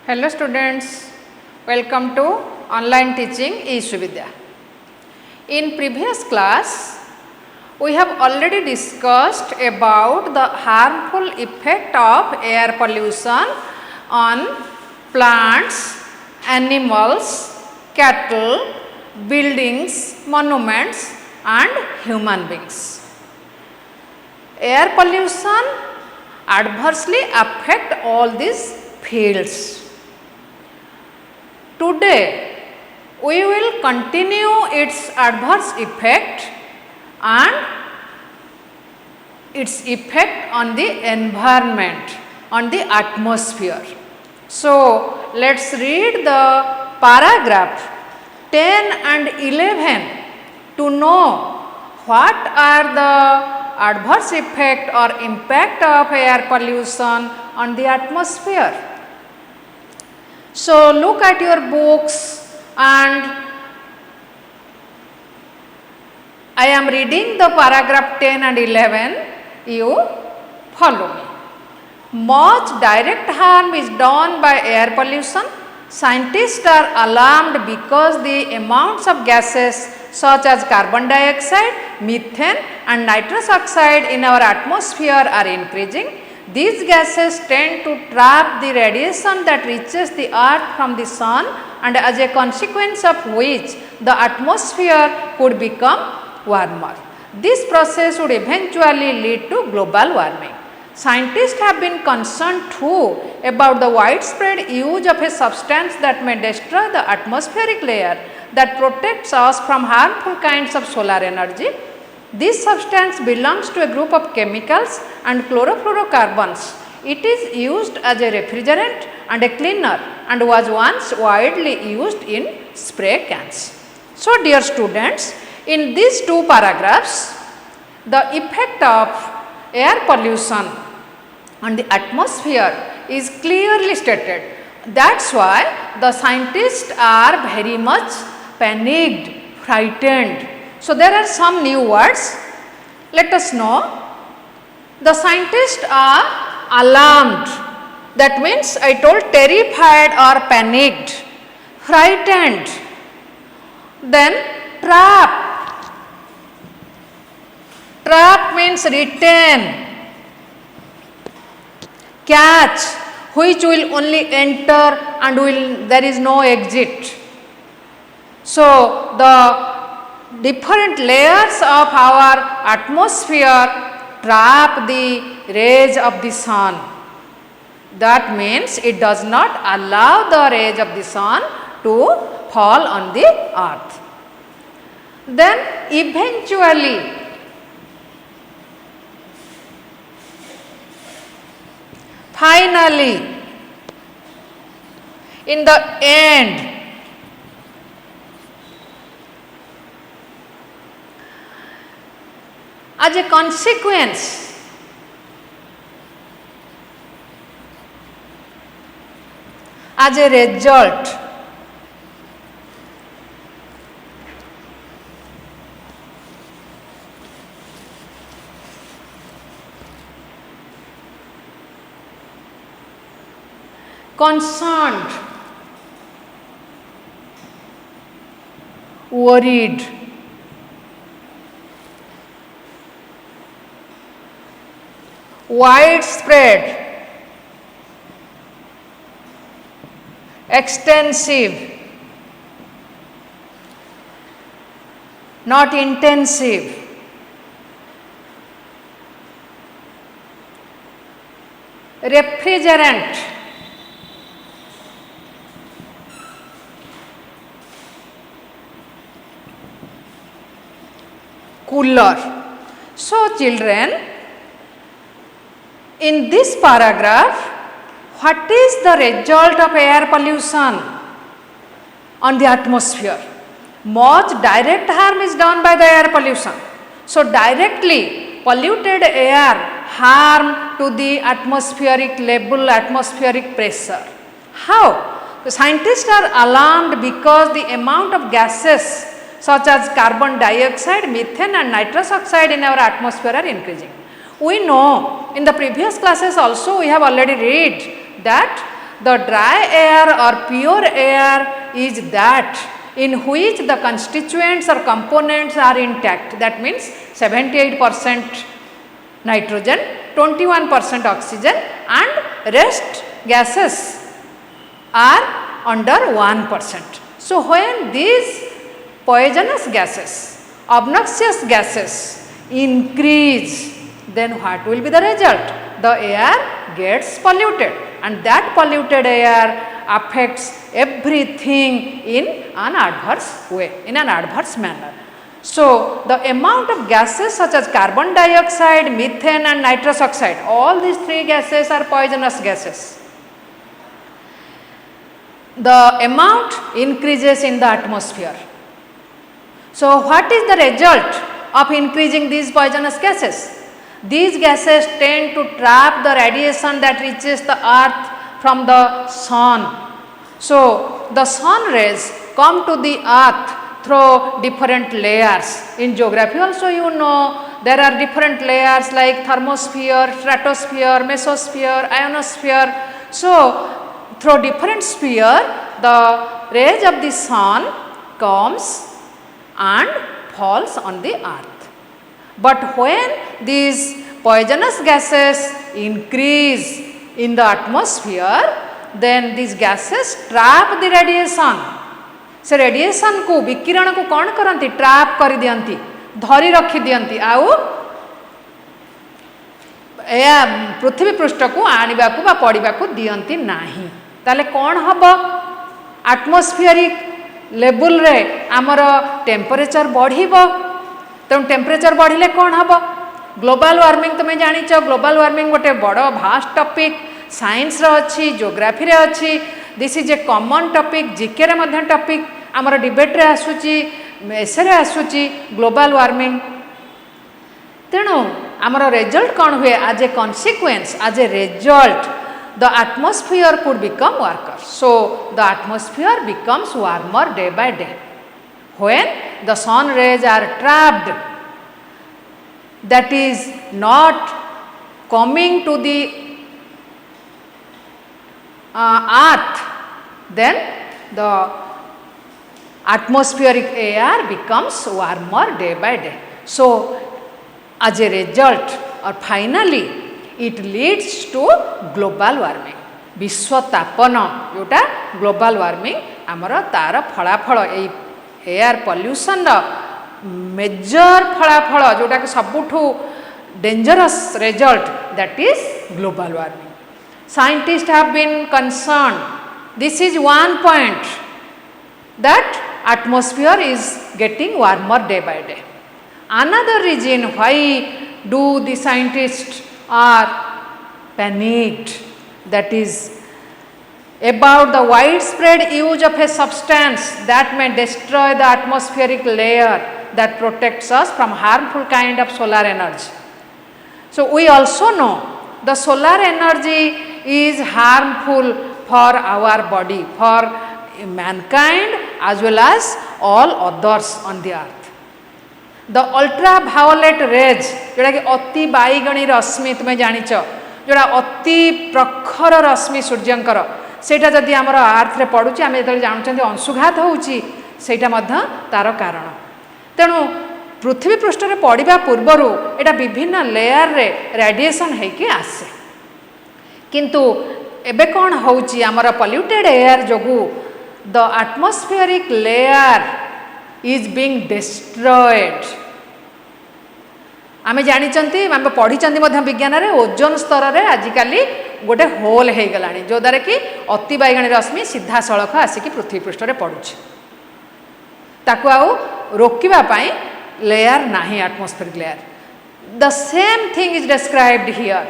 Hello students, welcome to online teaching eSuvidya. In previous class, we have already discussed about the harmful effect of air pollution on plants, animals, cattle, buildings, monuments and human beings. Air pollution adversely affect all these fields. Today, we will continue its adverse effect and its effect on the environment, on the atmosphere. So, let us read the paragraph 10 and 11 to know what are the adverse effect or impact of air pollution on the atmosphere. So, look at your books and I am reading the paragraph 10 and 11, you follow me. Much direct harm is done by air pollution. Scientists are alarmed because the amounts of gases such as carbon dioxide, methane and nitrous oxide in our atmosphere are increasing. These gases tend to trap the radiation that reaches the earth from the sun, and as a consequence of which the atmosphere could become warmer. This process would eventually lead to global warming. Scientists have been concerned too about the widespread use of a substance that may destroy the atmospheric layer that protects us from harmful kinds of solar energy. This substance belongs to a group of chemicals and chlorofluorocarbons. It is used as a refrigerant and a cleaner and was once widely used in spray cans. So, dear students, in these two paragraphs, the effect of air pollution on the atmosphere is clearly stated. That is why the scientists are very much panicked, frightened. So, there are some new words. Let us know. The scientists are alarmed. That means I told terrified or panicked, frightened. Then trap. Trap means retain, catch, which will only enter and there is no exit. So, the different layers of our atmosphere trap the rays of the sun. That means it does not allow the rays of the sun to fall on the earth. Then eventually, finally, in the end, as a consequence, as a result, concerned, worried, widespread, extensive, not intensive, refrigerant, cooler. So, children, in this paragraph, what is the result of air pollution on the atmosphere? Much direct harm is done by the air pollution. So, directly polluted air harm to the atmospheric level, atmospheric pressure. How? The scientists are alarmed because the amount of gases such as carbon dioxide, methane and nitrous oxide in our atmosphere are increasing. We know in the previous classes also we have already read that The dry air or pure air is that in which the constituents or components are intact. That means 78% nitrogen, 21% oxygen and rest gases are under 1%. So when these poisonous gases, obnoxious gases increase, then what will be the result? The air gets polluted and that polluted air affects everything in an adverse way, in an adverse manner. So the amount of gases such as carbon dioxide, methane and nitrous oxide, all these three gases are poisonous gases. The amount increases in the atmosphere. So what is the result of increasing these poisonous gases? These gases tend to trap the radiation that reaches the earth from the sun. So the sun rays come to the earth through different layers. In geography also you know there are different layers like thermosphere, stratosphere, mesosphere, ionosphere. So through different sphere the rays of the sun comes and falls on the earth. But when these poisonous gases increase in the atmosphere, then these gases trap the radiation. से radiation को विकिरण को कौन करती? Trap कर दियंती, धरी रखी दियंती आउ पृथ्वी पृष्ठ को आनिबा को बा पड़िबा को दियंती नाही. ताले कौन हबो? एटमॉस्फेरिक लेवल रे आमर टेम्परेचर बढ़िबो. तेणु टेम्परेचर बढ़िले कौन हबो? ग्लोबल वार्मिंग तुम्हें जानिच. ग्लोबल वार्मिंग गोटे बड़ भास्ट टॉपिक, साइंस रे अछि, ज्योग्राफी रे अछि. This is a common topic, GK रे मध्य टॉपिक आमर डिबेट रे आसुची, एसे रे आसुची ग्लोबल वार्मिंग. तेणु आमर रिजल्ट कौन हुए? As a consequence, as a result the atmosphere could become warmer. So the atmosphere becomes warmer day by day. When the sun rays are trapped, that is not coming to the earth, then the atmospheric air becomes warmer day by day. So as a result or finally it leads to global warming. विश्व तापन जोटा global warming आमर तार फलाफल air pollution major फलाफल जोटा कि सबुठू dangerous result that is global warming. Scientist have been concern. This is one point that atmosphere is getting warmer day by day. Another reason why do the scientist are panicked, that is about the widespread use of a substance that may destroy the atmospheric layer that protects us from harmful kind of solar energy. So we also know the solar energy is harmful for our body, for mankind as well as all others on the earth. The ultraviolet rays जोड़ा कि अति बाईगणी रश्मि तुम्हें जानिच, जोड़ा अति प्रखर रश्मि सूर्यंकर सेटा जदि आमर अर्थ रे पड़ुची आम जो जानते अंशुघात होउची सेटा मध्य तार कारण. तेणु पृथ्वी पृष्ठ रे पड़िबा पूर्वरु एटा विभिन्न लेयर रे रेडिएशन हेकि आसे. किंतु एबे कोन होउची आमर पॉल्यूटेड एयर जोगु the atmospheric layer is being destroyed. आमे जानिचंती आमे पढ़िचंती मध्य विज्ञान रे ओजोन स्तर रे आजिकाली गोटे होल हे गलानी जो द्वारा कि अति बाईगणी रश्मि सीधा सड़क आसिकी पृथ्वी पृष्ठ रे पड़ुछि. ताकू आउ रोकिबा पई लेयर नाही atmospheric layer. The same thing is described here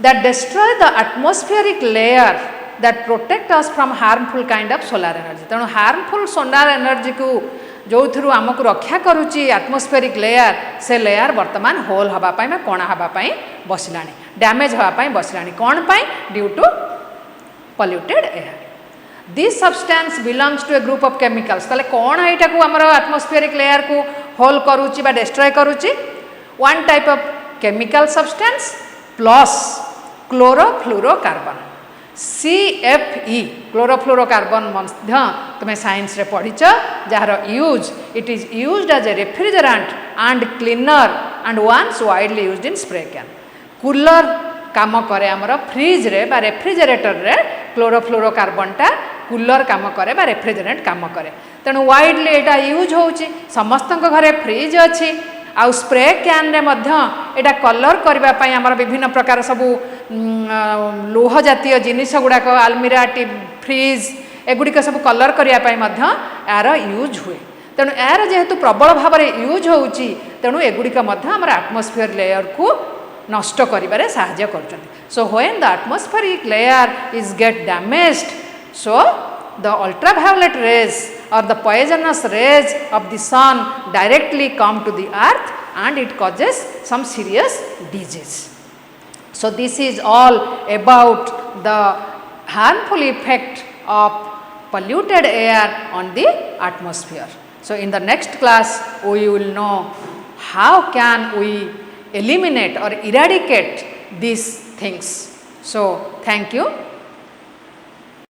that destroy the atmospheric layer that protect us from harmful kind of solar energy. तेणु harmful solar energy को जो थ्रू आमको रक्षा करुच्ची एटमॉस्फेरिक लेयर से लेयर वर्तमान होल हवापाई में कणा हवापाई बसलानी, डैमेज हवापाई बसलानी. कौन पाई? Due to polluted air. This substance belongs to a group of chemicals. ताले कौन एटा को हमर एटमॉस्फेरिक लेयर को होल करुच्ची बा डिस्ट्रॉय करुच्ची? One type of chemical substance plus chlorofluorocarbon. CFE chlorofluorocarbon मध्य तुम्हें साइंस रे पढ़ीच जार use it is used as a refrigerant and cleaner and once widely used in spray can cooler काम करे आमर फ्रिज रे बा रेफ्रिजरेटर रे क्लोरोफ्लोरोकार्बन टा कूलर काम करे बा रेफ्रिजरेंट काम करे तेणु वाइडली एटा यूज होउची समस्त घरे फ्रिज अच्छी आउ स्प्रे कैन रे मध्य एटा कलर करबा पई हमर विभिन्न प्रकार सबु लोह जातीय जिनिस गुड़ाक आलमीरा टी फ्रिज एगुड़िक सब कलर करबा पई मध्य यार यूज हुए तेणु यार जेहेतु प्रबल भाव में यूज होउची तेणु एगुड़िक मध्य हमर एटमॉस्फेयर लेयर को नष्ट करिबारे सहायता करछन्ति so when the atmospheric layer is get damaged so the ultraviolet rays or the poisonous rays of the sun directly come to the earth and it causes some serious disease. So this is all about the harmful effect of polluted air on the atmosphere. So in the next class we will know how can we eliminate or eradicate these things. So thank you.